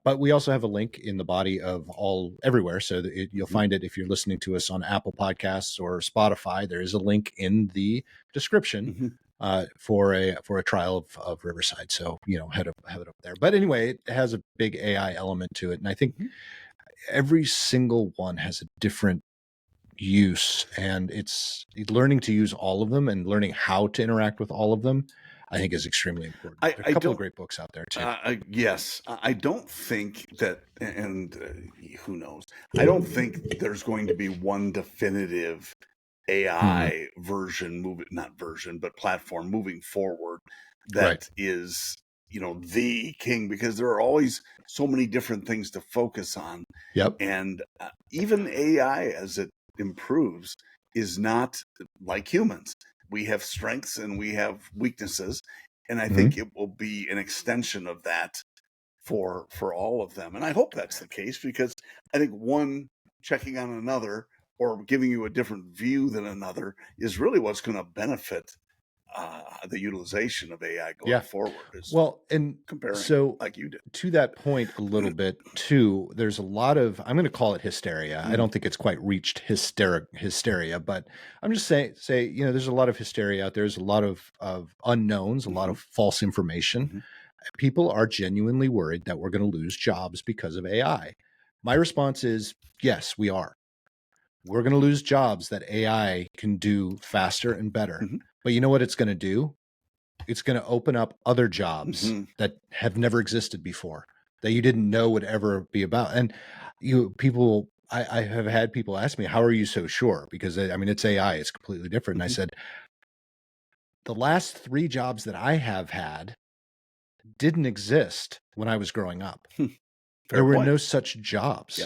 But we also have a link in the body of everywhere. So that you'll find it if you're listening to us on Apple Podcasts or Spotify. There is a link in the description for a trial of Riverside. So, have it up there. But anyway, it has a big AI element to it. And I think every single one has a different use, and it's learning to use all of them and learning how to interact with all of them, I think, is extremely important. There are a couple of great books out there too. Yes. I don't think that, and who knows, I don't think there's going to be one definitive AI platform moving forward that is, the king, because there are always so many different things to focus on. And even AI, as it improves, is not like humans. we have strengths and we have weaknesses, and I think it will be an extension of that for all of them. And I hope that's the case, because I think one checking on another or giving you a different view than another is really what's going to benefit the utilization of AI going forward. Well, and comparing, so like you did. To that point a little bit too, there's a lot of, I'm going to call it hysteria. I don't think it's quite reached hysteria, but I'm just saying, there's a lot of hysteria out there. There's a lot of unknowns, a lot of false information. People are genuinely worried that we're going to lose jobs because of AI. My response is, yes, we are. We're going to lose jobs that AI can do faster and better. But you know what it's going to do? It's going to open up other jobs that have never existed before, that you didn't know would ever be about. And I have had people ask me, how are you so sure? Because I mean, it's AI, it's completely different. And I said, the last 3 jobs that I have had didn't exist when I was growing up. There were no such jobs. Yeah.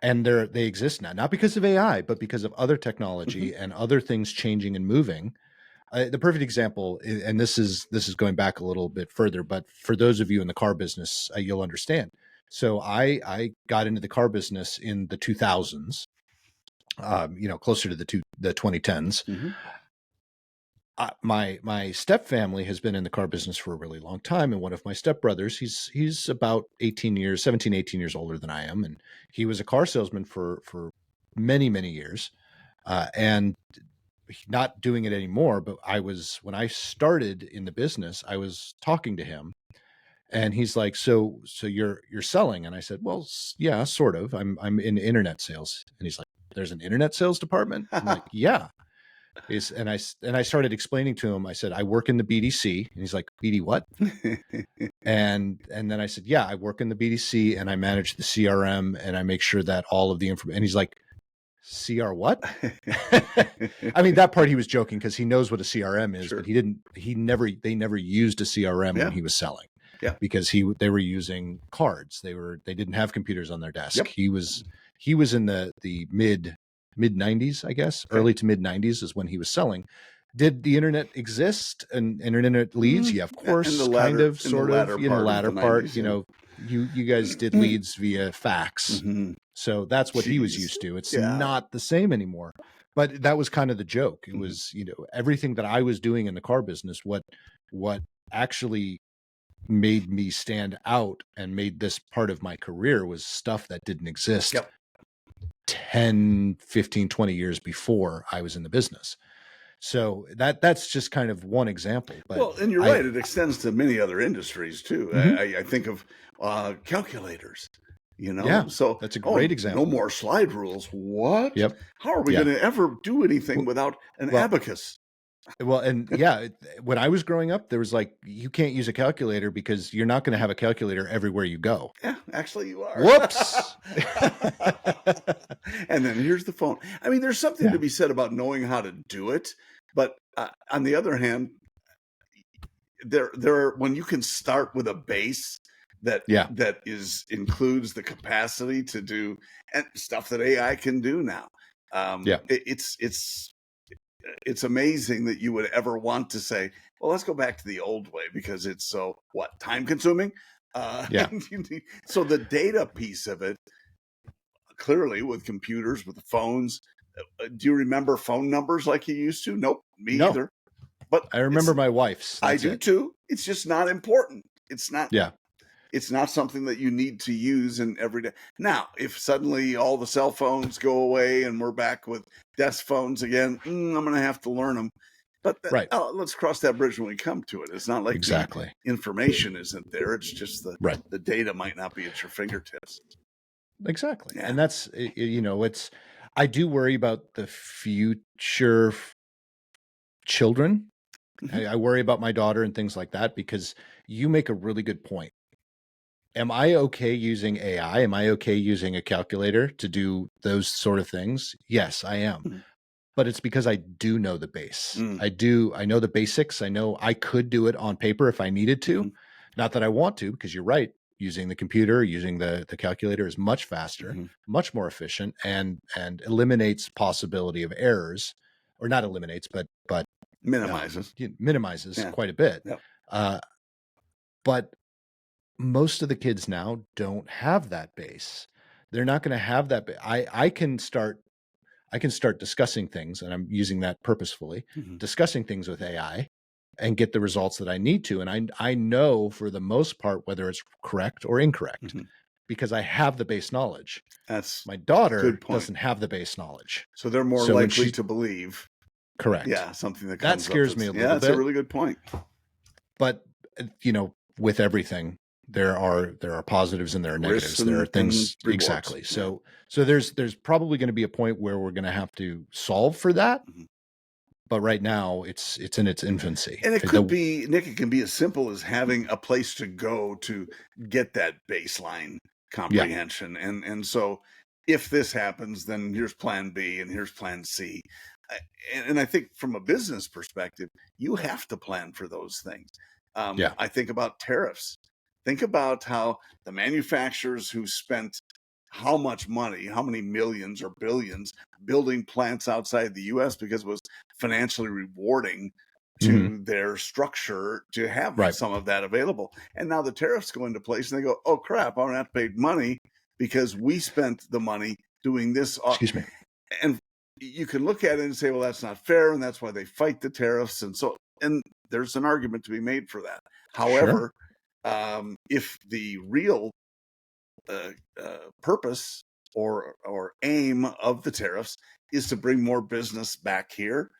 And they exist now, not because of AI, but because of other technology and other things changing and moving. The perfect example, and this is going back a little bit further, but for those of you in the car business, you'll understand. So I got into the car business in the 2000s, closer to the 2010s. My step family has been in the car business for a really long time. And one of my stepbrothers, he's about 17, 18 years older than I am. And he was a car salesman for many, many years. And not doing it anymore. But when I started in the business, I was talking to him and he's like, so you're selling? And I said, well, yeah, sort of. I'm in internet sales. And he's like, there's an internet sales department? I'm like, yeah. And I started explaining to him, I said, I work in the BDC. And he's like, BD what? and then I said, yeah, I work in the BDC and I manage the CRM and I make sure that all of the information. And he's like, CR what? I mean, that part he was joking because he knows what a CRM is, but they never used a CRM when he was selling. Yeah. Because they were using cards. They didn't have computers on their desk. Yep. He was in the mid 90s, I guess. Okay. Early to mid 90s is when he was selling. Did the internet exist and internet leads? Yeah, of course, in the latter part, you guys did leads via fax. So that's what he was used to. It's not the same anymore. But that was kind of the joke. It was, everything that I was doing in the car business, what actually made me stand out and made this part of my career was stuff that didn't exist 10, 15, 20 years before I was in the business. So that's just kind of one example. But and you're right. It extends to many other industries too. I think of calculators. So that's a great example. No more slide rules. What? Yep. How are we going to ever do anything without an abacus? Well, and when I was growing up, there was like, you can't use a calculator because you're not going to have a calculator everywhere you go. Yeah, actually you are. Whoops. And then here's the phone. I mean, there's something to be said about knowing how to do it. But on the other hand, there are, when you can start with a base that includes the capacity to do and stuff that AI can do now. It's amazing that you would ever want to say, well, let's go back to the old way because it's so time consuming. So the data piece of it, clearly with computers, with the phones. Do you remember phone numbers like you used to? Nope, me either. But I remember my wife's. I do too. It's just not important. It's not. Yeah. It's not something that you need to use in every day. Now, if suddenly all the cell phones go away and we're back with desk phones again, I'm going to have to learn them. But let's cross that bridge when we come to it. It's not like the information isn't there. It's just the data might not be at your fingertips. Exactly. Yeah. And that's, I do worry about the future children. I worry about my daughter and things like that because you make a really good point. Am I okay using AI? Am I okay using a calculator to do those sort of things? Yes, I am. But it's because I do know the base. I know the basics. I know I could do it on paper if I needed to. Not that I want to, because you're right. Using the computer, using the calculator is much faster, much more efficient, and eliminates possibility of errors, or not eliminates, but minimizes quite a bit. Yep. But most of the kids now don't have that base. They're not going to have that. I can start discussing things, and I'm using that purposefully, discussing things with AI and get the results that I need to. And I know for the most part whether it's correct or incorrect because I have the base knowledge. That's my daughter doesn't have the base knowledge. So they're more likely to believe. Correct. Yeah, something that scares me a little bit. That's a really good point. But with everything, there are positives and there are negatives. There are things exactly. So there's probably going to be a point where we're going to have to solve for that. But right now it's in its infancy. And it could be, Nick, it can be as simple as having a place to go to get that baseline comprehension. Yeah. And so if this happens, then here's plan B and here's plan C. And I think from a business perspective, you have to plan for those things. I think about tariffs. Think about how the manufacturers who spent how much money, how many millions or billions building plants outside the U.S. because it was financially rewarding to their structure to have some of that available. And now the tariffs go into place and they go, oh, crap, I'm going to have to pay money because we spent the money doing this. Excuse me. And you can look at it and say, well, that's not fair. And that's why they fight the tariffs. And there's an argument to be made for that. However, if the real purpose or aim of the tariffs is to bring more business back here,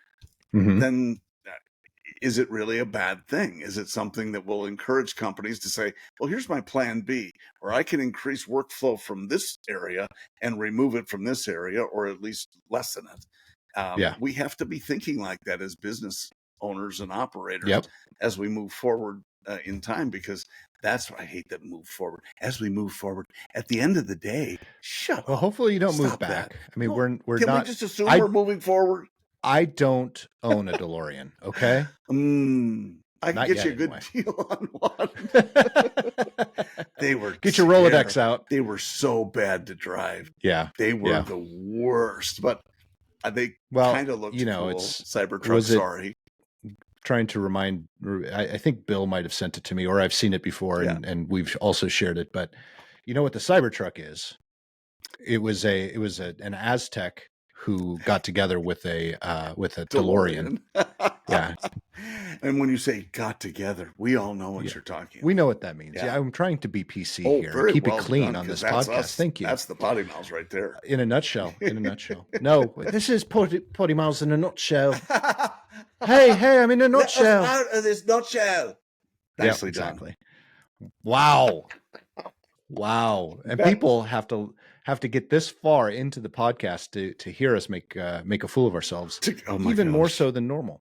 then is it really a bad thing? Is it something that will encourage companies to say, well, here's my plan B, or I can increase workflow from this area and remove it from this area, or at least lessen it? We have to be thinking like that as business owners and operators as we move forward in time, because that's why I hate that move forward. As we move forward, at the end of the day, well, hopefully you don't move back. I mean, we're can not. We just assume we're moving forward? I don't own a DeLorean. Okay, I can get you a good deal on one. They were get your Rolodex out. They were so bad to drive. Yeah, they were the worst. But they kind of looked cool. It's Cybertruck. Sorry. Trying to remind, I think Bill might have sent it to me, or I've seen it before, and we've also shared it. But you know what the Cybertruck is? It was an Aztec who got together with a DeLorean. Yeah. And when you say got together, we all know what you're talking about. We know what that means. Yeah, I'm trying to be PC here. Keep it clean on this podcast. Thank you. That's the PoddiMouths right there. In a nutshell. No, this is PoddiMouths in a nutshell. Hey, I'm in a nutshell. Out of this nutshell. Nicely exactly. Done. Wow. And people have to get this far into the podcast to hear us make a fool of ourselves, even more so than normal.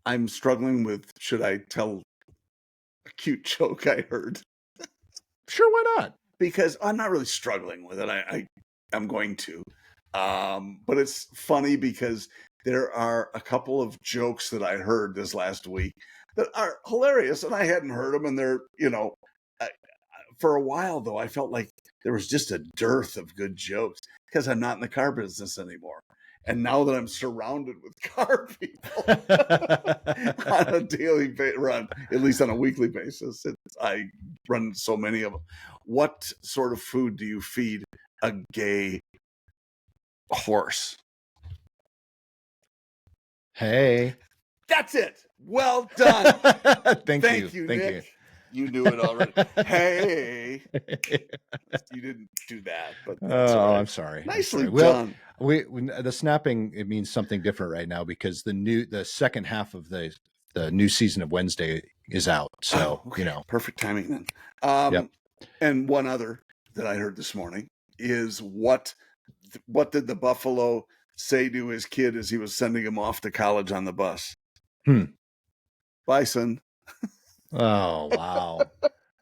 I'm struggling with, should I tell a cute joke I heard? Sure, why not? Because I'm not really struggling with it. I'm going to. But it's funny because there are a couple of jokes that I heard this last week that are hilarious, and I hadn't heard them, and they're, for a while, though, I felt like there was just a dearth of good jokes because I'm not in the car business anymore. And now that I'm surrounded with car people on a daily run, at least on a weekly basis, I run so many of them. What sort of food do you feed a gay horse? Hey. That's it. Well done. Thank you, Nick. You knew it already. Hey. You didn't do that. But I'm sorry. Nicely done. The snapping, it means something different right now because the second half of the new season of Wednesday is out. So, Perfect timing then. And one other that I heard this morning is what did the buffalo say to his kid as he was sending him off to college on the bus? Bison. Oh, wow.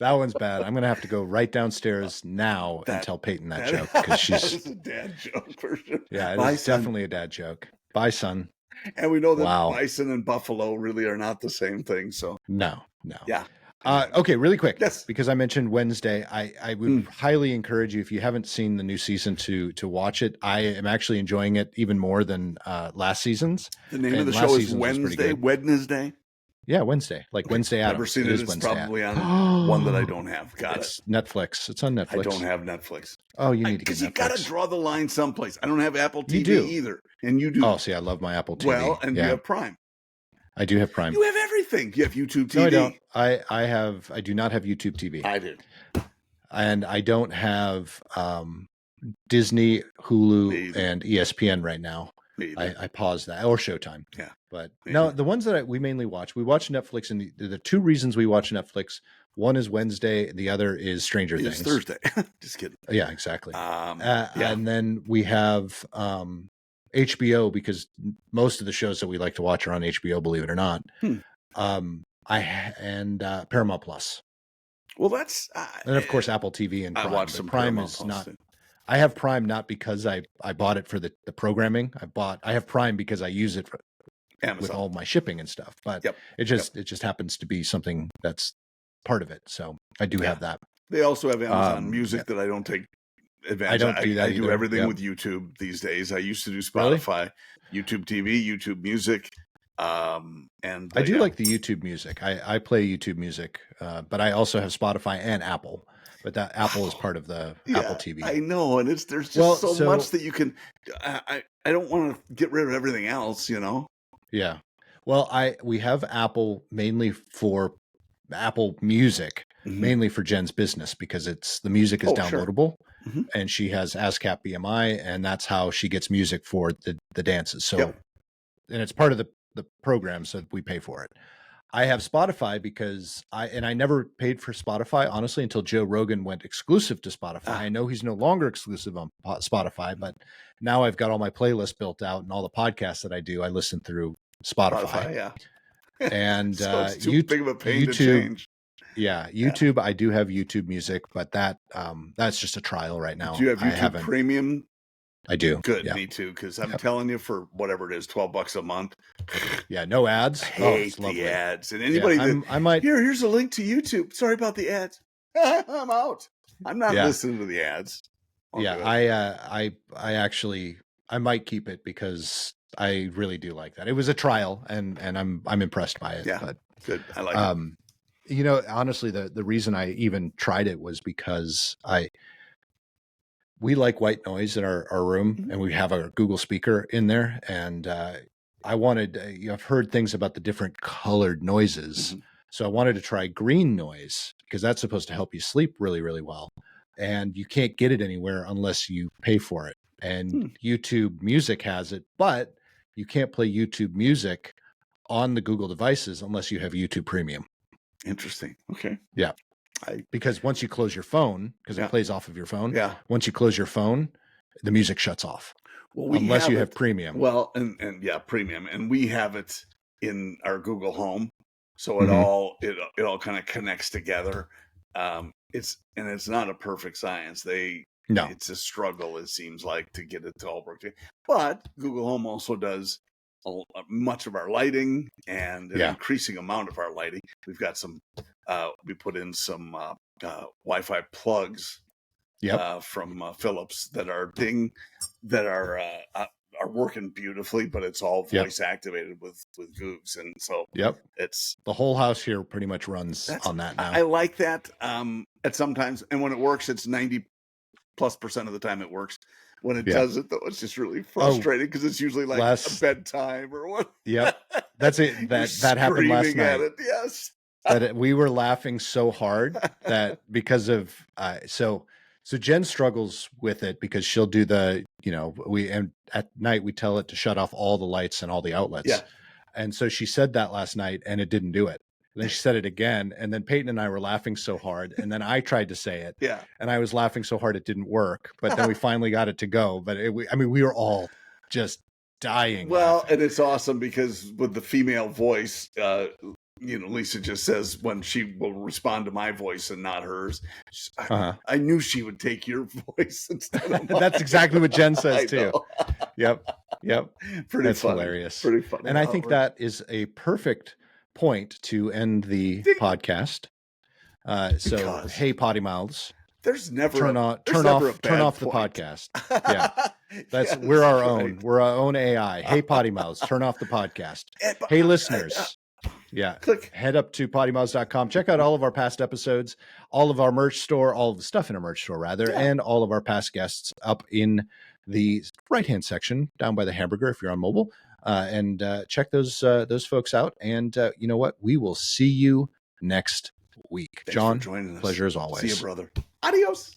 That one's bad. I'm going to have to go right downstairs now and tell Peyton that joke because she's a dad joke for sure. Yeah, it's definitely a dad joke. Bye, son. And we know that bison and buffalo really are not the same thing. So no. Yeah. Okay, really quick. Yes. Because I mentioned Wednesday, I would highly encourage you, if you haven't seen the new season, to watch it. I am actually enjoying it even more than last season's. The name of the show is Wednesday? Yeah, Wednesday. Like Wednesday Addams. Never seen it. It's probably on one that I don't have. It's Netflix. It's on Netflix. I don't have Netflix. Oh, you need to get Netflix. Because you got to draw the line someplace. I don't have Apple TV either. And you do. Oh, see, I love my Apple TV. Well, and you have Prime. I do have Prime. You have everything. You have YouTube TV. No, I don't. I do not have YouTube TV. I do. And I don't have Disney, Hulu, and ESPN right now. I paused that, or Showtime. Yeah. But no, the ones that we mainly watch, we watch Netflix, and the two reasons we watch Netflix, one is Wednesday, the other is Stranger Things. It's Thursday. Just kidding. Yeah, exactly. And then we have HBO, because most of the shows that we like to watch are on HBO, believe it or not. Paramount Plus. Well, that's and of course Apple TV and Prime. I watch some Prime Paramount is Plus not. too. I have Prime not because I bought it for the programming. I have Prime because I use it with all my shipping and stuff. But it just happens to be something that's part of it. So I do have that. They also have Amazon Music that I don't take advantage. I don't do that. I do everything with YouTube these days. I used to do Spotify, YouTube TV, YouTube Music. And I do like the YouTube Music. I play YouTube Music, but I also have Spotify and Apple. But that Apple is part of the Apple TV. I know, and there's just so much that you can. I don't want to get rid of everything else, you know. Yeah. Well, we have Apple mainly for Apple Music, mainly for Jen's business, because the music is downloadable, and she has ASCAP BMI, and that's how she gets music for the dances. So, and it's part of the program, so we pay for it. I have Spotify because I never paid for Spotify, honestly, until Joe Rogan went exclusive to Spotify. I know he's no longer exclusive on Spotify, but now I've got all my playlists built out, and all the podcasts that I do, I listen through Spotify. And so it's too big of a pain to change. Yeah, YouTube. I do have YouTube Music, but that's just a trial right now. Do you have YouTube Premium? I do. Good, me too, because I'm telling you, for whatever it is, $12 a month. Yeah, no ads. I hate the ads. And anybody I might here's a link to YouTube. Sorry about the ads. I'm out. I'm not listening to the ads. I actually might keep it because I really do like that. It was a trial, and I'm impressed by it. Yeah, but good. I like it. You know, honestly, the reason I even tried it was because we like white noise in our room, and we have a Google speaker in there. And I wanted, I've heard things about the different colored noises. So I wanted to try green noise, because that's supposed to help you sleep really, really well. And you can't get it anywhere unless you pay for it. And YouTube Music has it, but you can't play YouTube Music on the Google devices unless you have YouTube Premium. Interesting. Okay. Yeah. Because once you close your phone, because it plays off of your phone. Yeah. Once you close your phone, the music shuts off. Well, unless you have Premium. Well, and Premium, and we have it in our Google Home, so it all kind of connects together. It's not a perfect science. It's a struggle, it seems like, to get it to all work together. But Google Home also does much of our lighting, and an increasing amount of our lighting. We've got some. We put in some Wi-Fi plugs from Philips that are working beautifully, but it's all voice activated with Googs, and so it's the whole house here pretty much runs on that now. I like that. At sometimes, and when it works, it's 90+% of the time it works. When it doesn't, though, it's just really frustrating, because it's usually like a bedtime or what. Yep, that's it. That happened last night. Yes. That we were laughing so hard that because of so Jen struggles with it, because she'll do and at night we tell it to shut off all the lights and all the outlets. Yeah. And so she said that last night, and it didn't do it. And then she said it again, and then Peyton and I were laughing so hard, and then I tried to say it, and I was laughing so hard it didn't work. But then we finally got it to go. But we were all just dying. Well, laughing. And it's awesome, because with the female voice, Lisa just says when she will respond to my voice and not hers. I knew she would take your voice instead of mine. That's exactly what Jen says too. Yep. That's funny. Hilarious. Pretty funny. And I think that is a perfect point to end the podcast. So hey, PoddiMouths. There's never turn off the podcast. Yeah, we're our own. We're our own AI. Hey, PoddiMouths, turn off the podcast. Hey, listeners. Head up to PoddiMouths.com. Check out all of our past episodes, all of our merch store, all of the stuff in our merch store, rather, and all of our past guests up in the right-hand section down by the hamburger if you're on mobile. And check those folks out. And you know what? We will see you next week. Thanks John, for joining us. Pleasure as always. See you, brother. Adios.